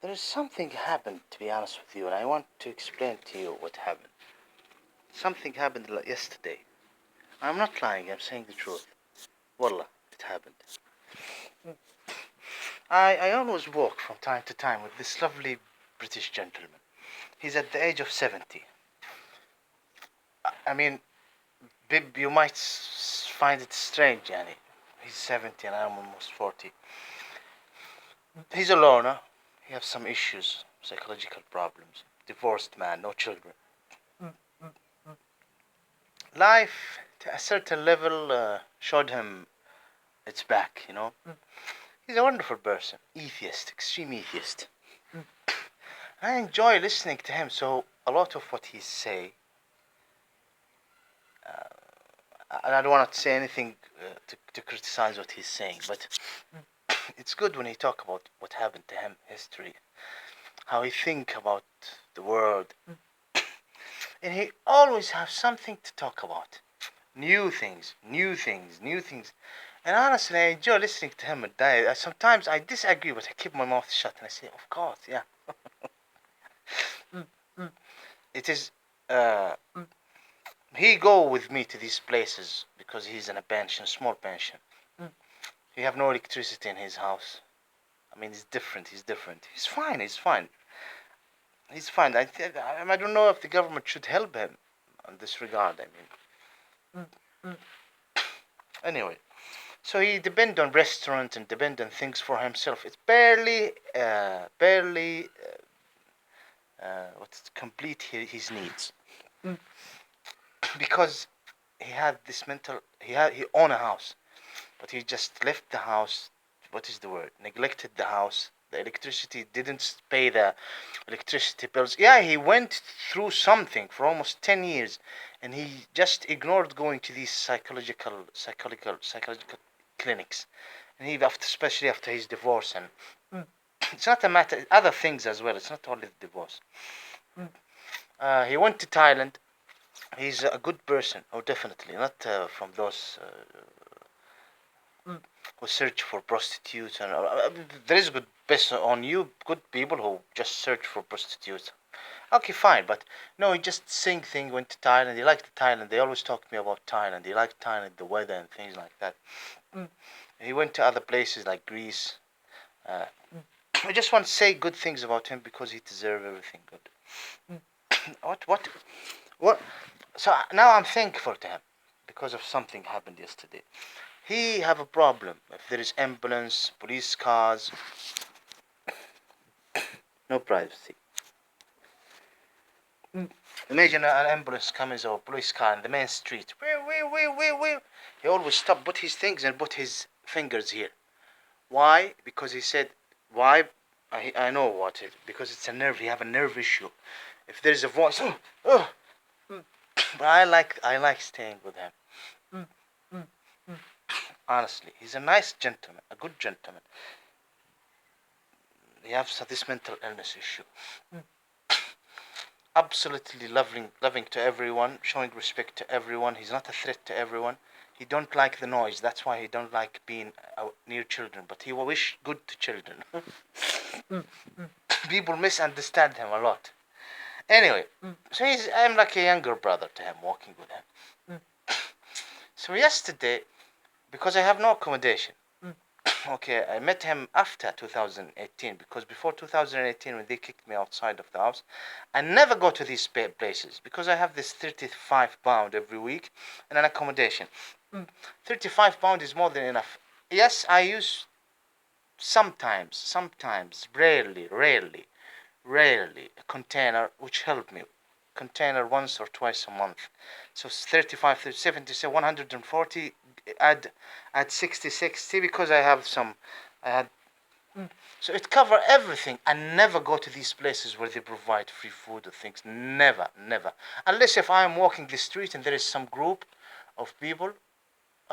There is something happened, to be honest with you, and I want to explain to you what happened. Something happened yesterday. I'm not lying, I'm saying the truth. Wallah, it happened. I always walk from time to time with this lovely British gentleman. He's at the age of 70. I mean, Bib, you might find it strange, Yani. He's 70 and I'm almost 40. He's a loner. He has some issues, psychological problems. Divorced man, no children. Life, to a certain level, showed him its back, you know. He's a wonderful person. Atheist, extreme atheist. I enjoy listening to him, so a lot of what he say, I don't want to say anything to criticize what he's saying, but it's good when he talk about what happened to him, history, how he think about the world, and he always has something to talk about, new things, new things, new things. And honestly, I enjoy listening to him. And sometimes I disagree, but I keep my mouth shut and I say, "Of course, yeah." It is. Uh, he go with me to these places because he's in a pension, small pension. He have no electricity in his house. I mean, he's different. He's different. He's fine. He's fine. He's fine. I don't know if the government should help him in this regard. I mean, anyway. So he depend on restaurants and depend on things for himself. It's barely what's complete his needs because he had this mental. He own a house, but he just left the house. What is the word? Neglected the house. The electricity didn't pay the electricity bills. Yeah, he went through something for almost 10 years, and he just ignored going to these psychological clinics. And he, especially after his divorce, and it's not a matter. Other things as well. It's not only the divorce. He went to Thailand. He's a good person. Oh, definitely not from those who search for prostitutes. And there is good best on you. Good people who just search for prostitutes. Okay, fine, but no, he just sing thing. Went to Thailand. He liked Thailand. They always talk to me about Thailand. He liked Thailand, the weather and things like that. He went to other places like Greece. Uh, I just want to say good things about him because he deserves everything good. What? So now I'm thankful to him because of something happened yesterday. He have a problem. If there is ambulance, police cars, no privacy. Imagine an ambulance comes or a police car in the main street. Where. He always stop, put his things and put his fingers here. Why? Because he said, why? I know what it. Because it's a nerve. He have a nerve issue. If there is a voice, but I like staying with him. Honestly, he's a nice gentleman, a good gentleman. He has this mental illness issue. Absolutely loving to everyone, showing respect to everyone. He's not a threat to everyone. He don't like the noise. That's why he don't like being near children. But he will wish good to children. People misunderstand him a lot. Anyway, so I'm like a younger brother to him, walking with him. So yesterday, because I have no accommodation, okay, I met him after 2018 because before 2018, when they kicked me outside of the house, I never go to these places because I have this £35 every week and an accommodation. £35 is more than enough. Yes, I use sometimes, rarely, a container which helped me. Container once or twice a month. So 35, 70, so 140, add 60 because I have some, I had, so it cover everything. I never go to these places where they provide free food or things. Never. Unless if I am walking the street and there is some group of people.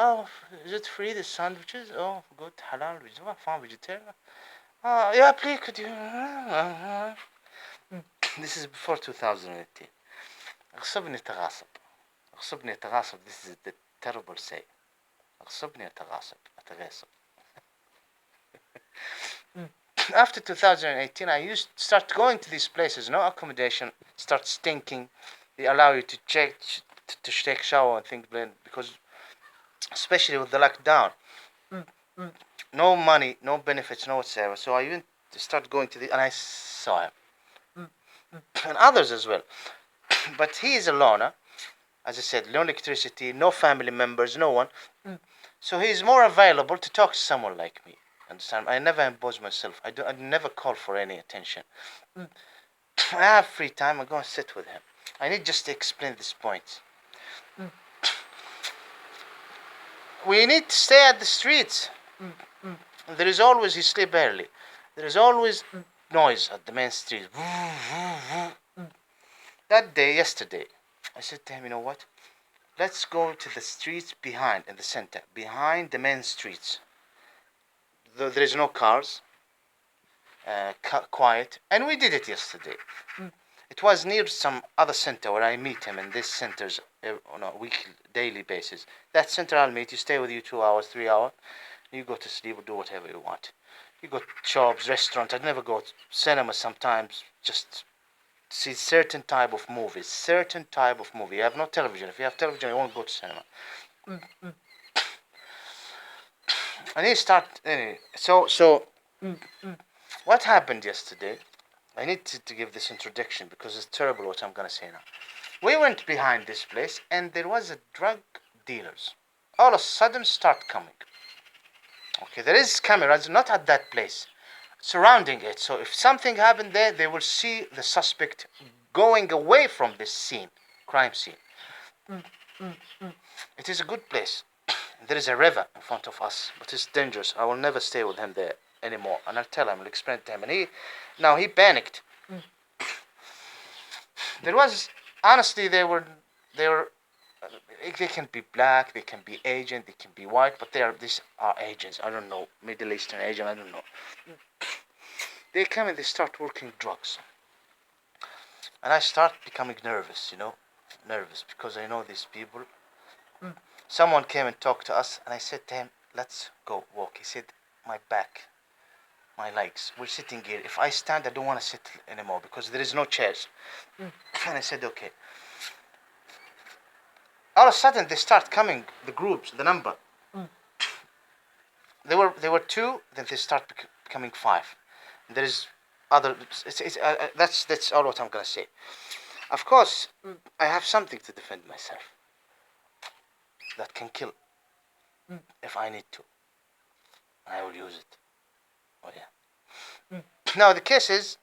Oh, is it free, the sandwiches? Oh, good, halal, fine, vegetarian. Yeah, please, could you? This is before 2018. أغصبني تغاصب. أغصبني أتغاصب. This is the terrible say. أغصبني أتغاصب. after 2018, I used to start going to these places. No accommodation, start stinking. They allow you to take shower and things, because especially with the lockdown, no money, no benefits, no whatsoever. So I even start going to the, and I saw him, and others as well. But he is a loner, as I said, no electricity, no family members, no one. So he is more available to talk to someone like me. Understand? I never impose myself. I never call for any attention. I have free time. I go and sit with him. I need just to explain this point. We need to stay at the streets. There is always, he sleep early. There is always noise at the main street. That day, yesterday, I said to him, you know what? Let's go to the streets behind, in the center, behind the main streets. There is no cars, quiet, and we did it yesterday. It was near some other center where I meet him in this centers on a weekly, daily basis. That center I'll meet. You stay with you 2 hours, 3 hours. You go to sleep or do whatever you want. You go to shops, restaurants. I'd never go to cinema sometimes. Just see certain type of movies. Certain type of movie. You have no television. If you have television, you won't go to cinema. And he start anyway. So what happened yesterday? I need to give this introduction because it's terrible what I'm gonna say now. We went behind this place and there was a drug dealers. All of a sudden start coming. Okay, there is cameras not at that place, surrounding it. So if something happened there, they will see the suspect going away from this scene, crime scene. It is a good place. There is a river in front of us, but it's dangerous. I will never stay with him there anymore. And I'll tell him, I'll explain it to him. And he panicked. There was, honestly, they can be black, they can be Asian, they can be white, but these are Asians. I don't know, Middle Eastern Asian, I don't know. They come and they start working drugs. And I start becoming nervous, nervous because I know these people. Someone came and talked to us, and I said to him, let's go walk. He said, my back, my legs, we're sitting here. If I stand, I don't want to sit anymore because there is no chairs. And I said, okay. All of a sudden, they start coming, the groups, the number. There were two, then they start becoming five. And there is other, that's all what I'm going to say. Of course, I have something to defend myself that can kill if I need to. I will use it. Oh yeah. Now the case is,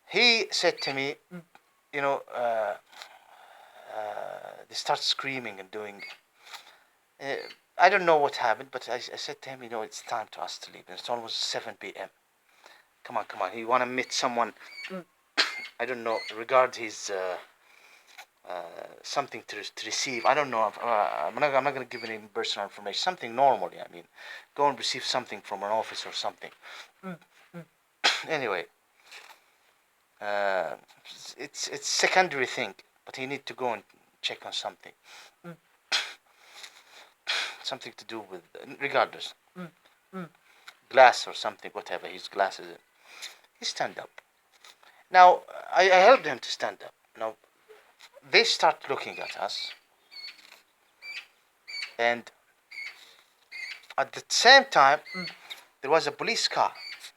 he said to me, they start screaming and doing. I don't know what happened, but I said to him, it's time to us to leave. And it's almost 7 p.m. Come on. You want to meet someone? I don't know. Regard his something to receive. I don't know. I'm not going to give any personal information. Something normally. I mean, go and receive something from an office or something. Anyway, it's secondary thing, but he need to go and check on something. Something to do with, regardless, glass or something, whatever. His glasses. He stand up. Now I helped him to stand up. Now they start looking at us, and at the same time, there was a police car.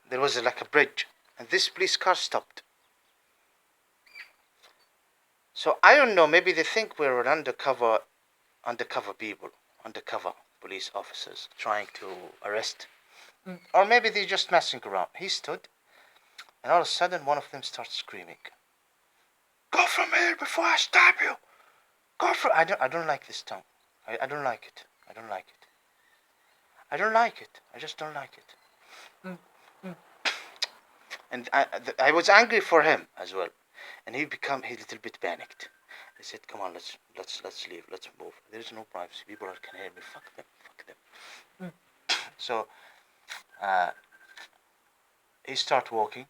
There was like a bridge, and this police car stopped. So I don't know. Maybe they think we're undercover people, undercover police officers trying to arrest, or maybe they're just messing around. He stood, and all of a sudden, one of them starts screaming, "Go from here before I stab you! Go from!" I don't like this tongue. I don't like it. I don't like it. I don't like it. I just don't like it. And I was angry for him as well, and he a little bit panicked. He said, "Come on, let's leave. Let's move. There is no privacy. People can hear me. Fuck them." So he start walking.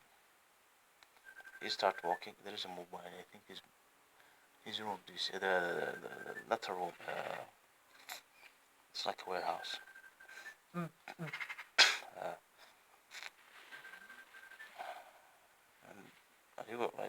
There is a mobile. I think his room. Do you see the letter room? It's like a warehouse. You got